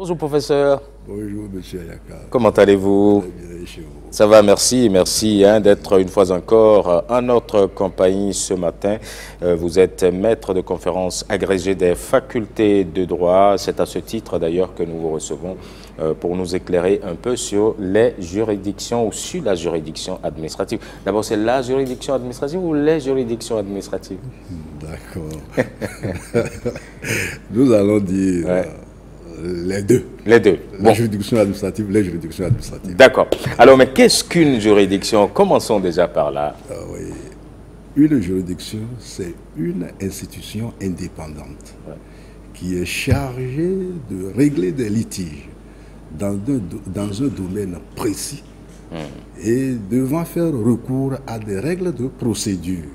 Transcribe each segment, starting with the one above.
Bonjour professeur. Bonjour monsieur Ayaka. Comment allez-vous? Très bien chez vous. Ça va, merci. Merci d'être une fois encore en notre compagnie ce matin. Vous êtes maître de conférence agrégé des facultés de droit. C'est à ce titre d'ailleurs que nous vous recevons pour nous éclairer un peu sur les juridictions ou sur la juridiction administrative. D'abord, c'est la juridiction administrative ou les juridictions administratives? D'accord. Nous allons dire les deux. Les deux. La juridiction administrative, les juridictions administratives. D'accord. Alors, mais qu'est-ce qu'une juridiction? Commençons déjà par là. Oui. Une juridiction, c'est une institution indépendante qui est chargée de régler des litiges dans un domaine précis et devant faire recours à des règles de procédure.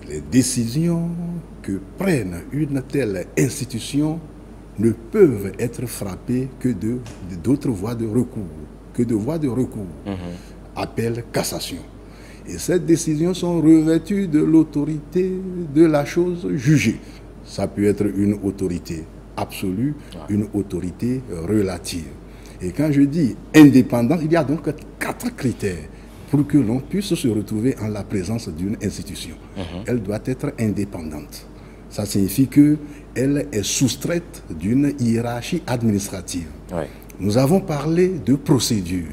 Les décisions que prenne une telle institution ne peuvent être frappées que d'autres voies de recours, appel, cassation. Et ces décisions sont revêtues de l'autorité de la chose jugée. Ça peut être une autorité absolue, une autorité relative. Et quand je dis indépendant, il y a donc 4 critères pour que l'on puisse se retrouver en la présence d'une institution. Elle doit être indépendante. Ça signifie qu'elle est soustraite d'une hiérarchie administrative. Nous avons parlé de procédure.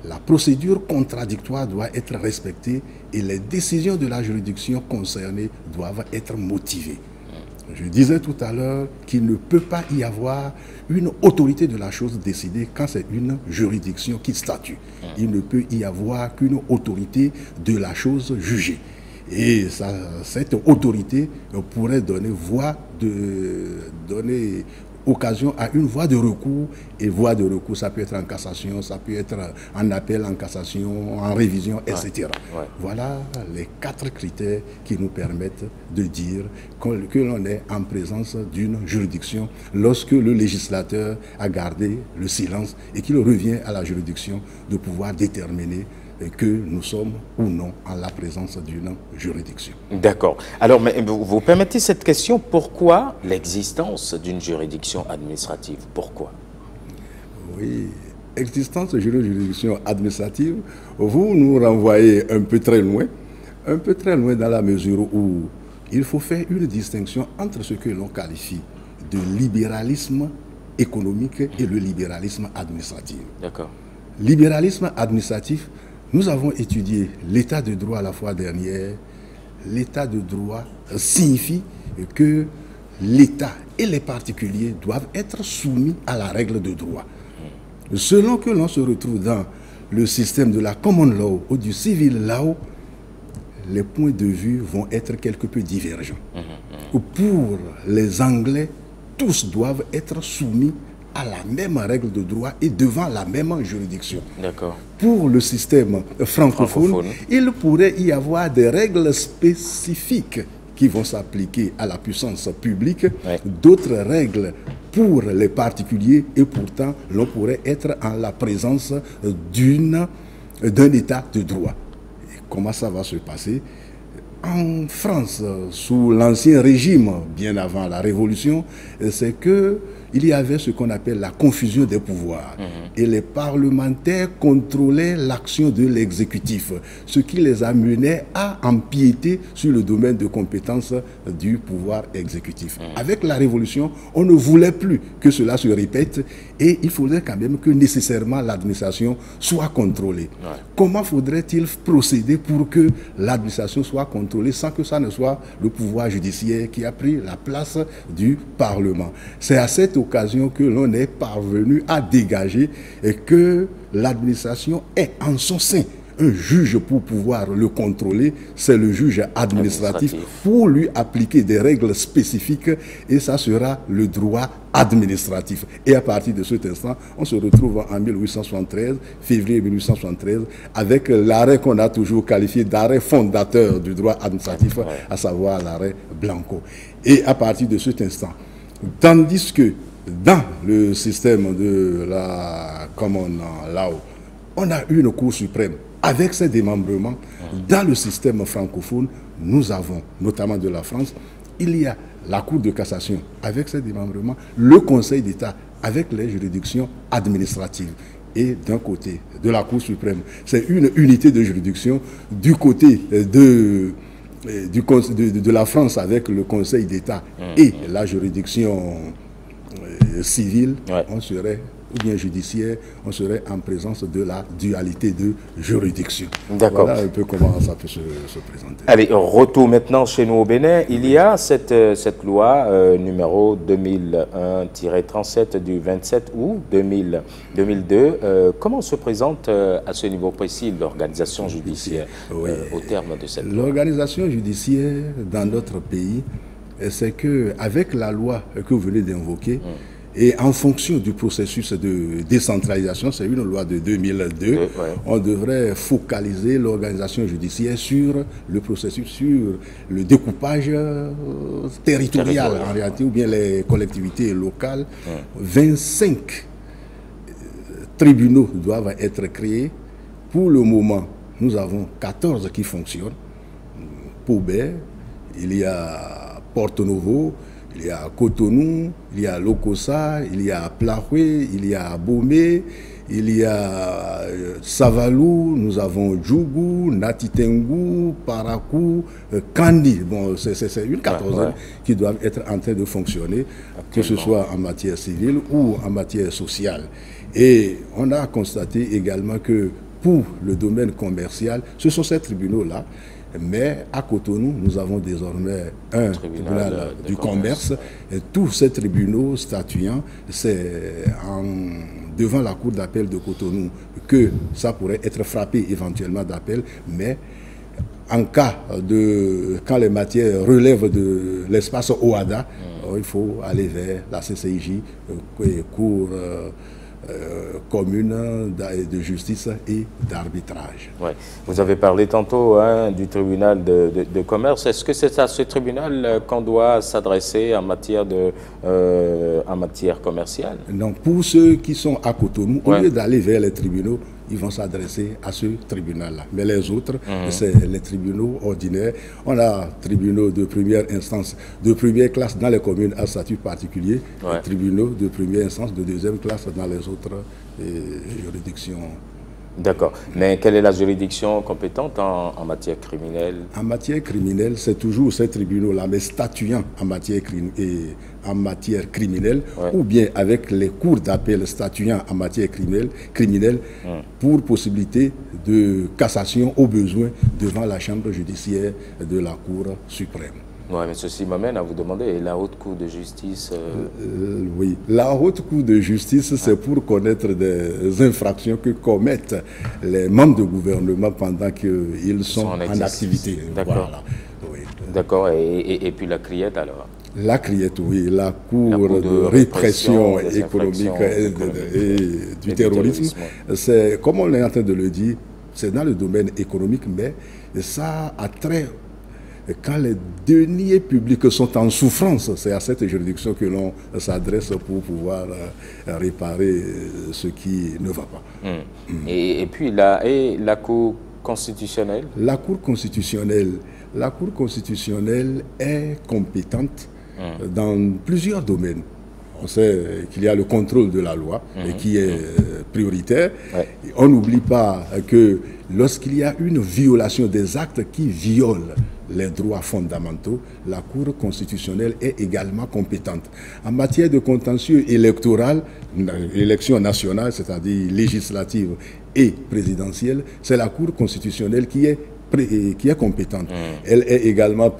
La procédure contradictoire doit être respectée et les décisions de la juridiction concernée doivent être motivées. Je disais tout à l'heure qu'il ne peut pas y avoir une autorité de la chose décidée quand c'est une juridiction qui statue. Il ne peut y avoir qu'une autorité de la chose jugée. Et cette autorité pourrait donner occasion à une voie de recours. Et voie de recours, ça peut être en cassation, ça peut être en appel, en cassation, en révision, etc. Voilà les 4 critères qui nous permettent de dire que l'on est en présence d'une juridiction lorsque le législateur a gardé le silence et qu'il revient à la juridiction de pouvoir déterminer que nous sommes ou non en la présence d'une juridiction. D'accord. Alors, mais vous permettez cette question, pourquoi l'existence d'une juridiction administrative? Pourquoi? Oui, existence d'une juridiction administrative, vous nous renvoyez un peu très loin dans la mesure où il faut faire une distinction entre ce que l'on qualifie de libéralisme économique et le libéralisme administratif. D'accord. Libéralisme administratif, nous avons étudié l'état de droit la fois dernière. L'état de droit signifie que l'État et les particuliers doivent être soumis à la règle de droit. Selon que l'on se retrouve dans le système de la common law ou du civil law, les points de vue vont être quelque peu divergents. Pour les Anglais, tous doivent être soumis à la même règle de droit et devant la même juridiction. D'accord. Pour le système francophone, il pourrait y avoir des règles spécifiques qui vont s'appliquer à la puissance publique, d'autres règles pour les particuliers, et pourtant l'on pourrait être en la présence d'un état de droit. Et comment ça va se passer? En France, sous l'Ancien Régime, bien avant la Révolution, c'est qu'il y avait ce qu'on appelle la confusion des pouvoirs. Et les parlementaires contrôlaient l'action de l'exécutif, ce qui les amenait à empiéter sur le domaine de compétence du pouvoir exécutif. Avec la Révolution, on ne voulait plus que cela se répète et il faudrait quand même que nécessairement l'administration soit contrôlée. Comment faudrait-il procéder pour que l'administration soit contrôlée sans que ça ne soit le pouvoir judiciaire qui a pris la place du Parlement? C'est à cette occasion que l'on est parvenu à dégager et que l'administration est en son sein un juge pour pouvoir le contrôler, c'est le juge administratif pour lui appliquer des règles spécifiques et ça sera le droit administratif. Et à partir de cet instant, on se retrouve en 1873, février 1873, avec l'arrêt qu'on a toujours qualifié d'arrêt fondateur du droit administratif, à savoir l'arrêt Blanco. Et à partir de cet instant, tandis que dans le système de la common law, on a une Cour suprême. Avec ces démembrements, dans le système francophone, nous avons, notamment de la France, il y a la Cour de cassation avec ses démembrements, le Conseil d'État avec les juridictions administratives. Et d'un côté de la Cour suprême, c'est une unité de juridiction. Du côté de la France avec le Conseil d'État et la juridiction civile, on serait, ou bien judiciaire, on serait en présence de la dualité de juridiction. D'accord. Voilà un peu comment ça peut se présenter. Allez, retour maintenant chez nous au Bénin. Il y a cette loi numéro 2001-37 du 27 août 2002. Comment se présente à ce niveau précis l'organisation judiciaire au terme de cette loi? L'organisation judiciaire dans notre pays, c'est qu'avec la loi que vous venez d'invoquer, et en fonction du processus de décentralisation, c'est une loi de 2002, on devrait focaliser l'organisation judiciaire sur le processus, sur le découpage territorial en réalité, ou bien les collectivités locales. 25 tribunaux doivent être créés. Pour le moment, nous avons 14 qui fonctionnent. Paubert, il y a Porto Novo, il y a Cotonou, il y a Lokossa, il y a Plahoué, il y a Bomé, il y a Savalou, nous avons Djougou, Natitengu, Parakou, Kandi. Bon, c'est une quatorzaine qui doivent être en train de fonctionner, que ce soit en matière civile ou en matière sociale. Et on a constaté également que pour le domaine commercial, ce sont ces tribunaux-là. Mais à Cotonou, nous avons désormais un tribunal du commerce. Et tous ces tribunaux statuant, c'est devant la cour d'appel de Cotonou que ça pourrait être frappé éventuellement d'appel. Mais en cas quand les matières relèvent de l'espace OADA, il faut aller vers la CCIJ, cour commune de justice et d'arbitrage. Ouais. Vous avez parlé tantôt du tribunal de commerce. Est-ce que c'est à ce tribunal qu'on doit s'adresser en matière commerciale? Non, pour ceux qui sont à Cotonou, au lieu d'aller vers les tribunaux, ils vont s'adresser à ce tribunal-là. Mais les autres, c'est les tribunaux ordinaires. On a tribunaux de première instance, de première classe dans les communes à statut particulier, et tribunaux de première instance, de deuxième classe dans les autres juridictions. D'accord. Mais quelle est la juridiction compétente en matière criminelle? En matière criminelle, c'est toujours ces tribunaux-là, mais statuant en matière criminelle, ou bien avec les cours d'appel statuant en matière criminelle pour possibilité de cassation au besoin devant la chambre judiciaire de la Cour suprême. Oui, mais ceci m'amène à vous demander, la Haute Cour de justice oui, la Haute Cour de justice, c'est pour connaître des infractions que commettent les membres du gouvernement pendant qu'ils sont en activité. D'accord. Voilà. Oui. D'accord, et puis la CRIET alors? La CRIET, oui, la Cour de répression économique et du terrorisme. C'est, comme on est en train de le dire, c'est dans le domaine économique, mais ça a trait. Quand les deniers publics sont en souffrance, c'est à cette juridiction que l'on s'adresse pour pouvoir réparer ce qui ne va pas. Et puis la Cour constitutionnelle? La Cour constitutionnelle est compétente dans plusieurs domaines. On sait qu'il y a le contrôle de la loi et qui est prioritaire. On n'oublie pas que lorsqu'il y a une violation des actes qui violent les droits fondamentaux, la Cour constitutionnelle est également compétente. En matière de contentieux électoral, élection nationale, c'est-à-dire législative et présidentielle, c'est la Cour constitutionnelle qui est compétente. Elle est également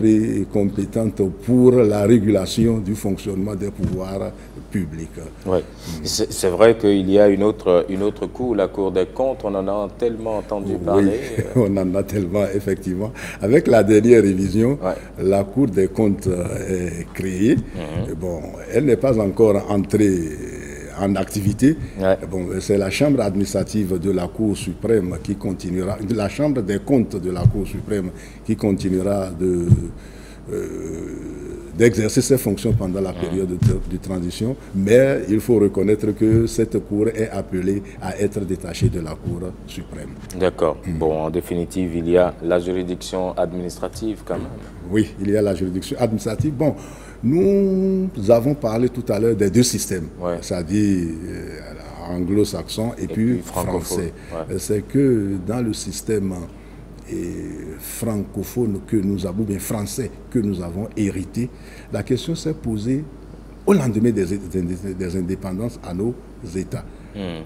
compétente pour la régulation du fonctionnement des pouvoirs publics. Ouais. C'est vrai qu'il y a une autre cour, la Cour des comptes, on en a tellement entendu parler. On en a tellement, effectivement. Avec la dernière révision, la Cour des comptes est créée. Bon, elle n'est pas encore entrée en activité. Bon, c'est la chambre administrative de la Cour suprême qui continuera, la chambre des comptes de la Cour suprême qui continuera d'exercer ses fonctions pendant la période de transition, mais il faut reconnaître que cette Cour est appelée à être détachée de la Cour suprême. D'accord. Bon, en définitive, il y a la juridiction administrative quand même. Oui, il y a la juridiction administrative. Bon, Nous avons parlé tout à l'heure des deux systèmes, Ouais. c'est-à-dire anglo-saxon et puis français. Ouais. C'est que dans le système francophone que nous avons, bien français que nous avons hérité, la question s'est posée au lendemain des indépendances à nos États.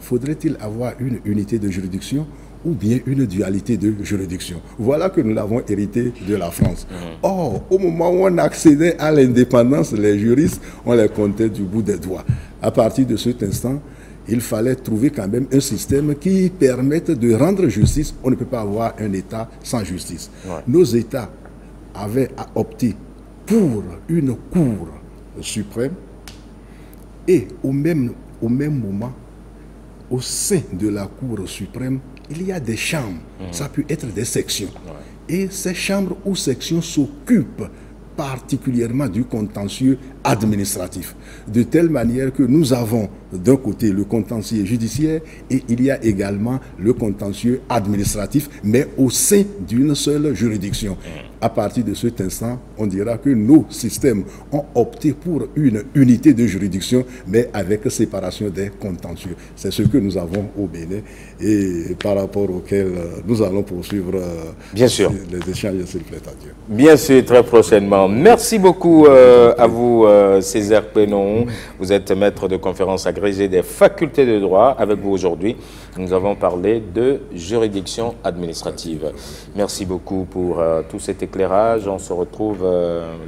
Faudrait-il avoir une unité de juridiction ou bien une dualité de juridiction? Voilà que nous l'avons hérité de la France. Or, au moment où on accédait à l'indépendance, les juristes, on les comptait du bout des doigts. À partir de cet instant, il fallait trouver quand même un système qui permette de rendre justice. On ne peut pas avoir un État sans justice. Ouais. Nos États avaient opté pour une Cour suprême et au même moment, au sein de la Cour suprême, il y a des chambres. Ça peut être des sections. Ouais. Et ces chambres ou sections s'occupent particulièrement du contentieux administratif. De telle manière que nous avons d'un côté le contentieux judiciaire et il y a également le contentieux administratif, mais au sein d'une seule juridiction. À partir de cet instant, on dira que nos systèmes ont opté pour une unité de juridiction, mais avec séparation des contentieux. C'est ce que nous avons au Bénin et par rapport auquel nous allons poursuivre bien sûr les échanges, s'il plaît à Dieu. Bien sûr, très prochainement. Merci beaucoup à vous, Césaire Pénon. Vous êtes maître de conférence agrégé des facultés de droit. Avec vous aujourd'hui, nous avons parlé de juridiction administrative. Merci beaucoup pour tout cet éclairage. On se retrouve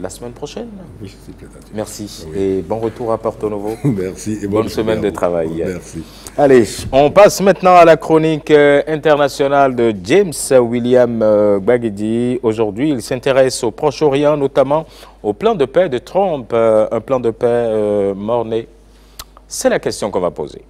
la semaine prochaine. Oui, s'il plaît à Dieu. Merci et bon retour à Porto Novo. Merci et bonne semaine de travail. Merci. Allez, on passe maintenant à la chronique internationale de James William Gbagidi. Aujourd'hui, il s'intéresse au Proche-Orient, notamment au plan de paix de Trump, un plan de paix mort-né. C'est la question qu'on va poser.